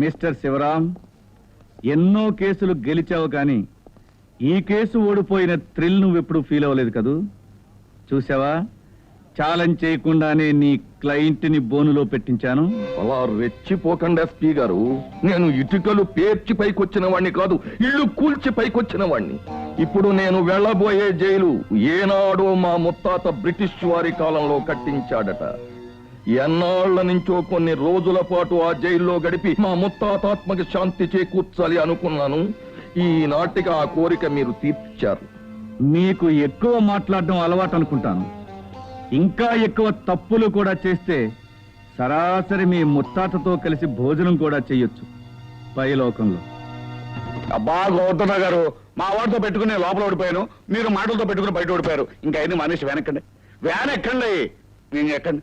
Mister Sivaram, ఎన్నో కేసులు గెలిచావు కానీ ఈ కేసు ఓడిపోయిన థ్రిల్ నువ్వెప్పుడు ఫీల్ అవ్వలేదు కదూ. చూసావా, ఛాలెంజ్ చేయకుండానే నీ క్లయింట్ని బోనులో పెట్టించాను. అలా రెచ్చిపోకండి ఎస్పీ గారు. నేను ఇటుకలు పేర్చి పైకొచ్చిన వాణ్ణి కాదు, ఇల్లు కూల్చి పైకొచ్చిన వాణ్ణి. ఇప్పుడు నేను వెళ్ళబోయే జైలు ఏనాడో మా ముత్తాత బ్రిటిష్ వారి కాలంలో కట్టించాడట. ఎన్నాళ్ల నుంచో కొన్ని రోజుల పాటు ఆ జైల్లో గడిపి మా ముత్తాతాత్మకి శాంతి చేకూర్చాలి అనుకున్నాను. ఈనాటికి ఆ కోరిక మీరు తీర్చారు. మీకు ఎక్కువ మాట్లాడడం అలవాటు అనుకుంటాను. ఇంకా ఎక్కువ తప్పులు కూడా చేస్తే సరాసరి మీ ముత్తాతతో కలిసి భోజనం కూడా చెయ్యొచ్చు పై లోకంలో. అబ్బా గౌతమ గారు, మా వాడితో పెట్టుకుని లోపల ఓడిపోయాను, మీరు మాటలతో పెట్టుకుని బయట ఓడిపోయారు. ఇంకా అన్ని మనిషి వెనక్కండి, వ్యాన్ ఎక్కండి. నేను ఎక్కండి.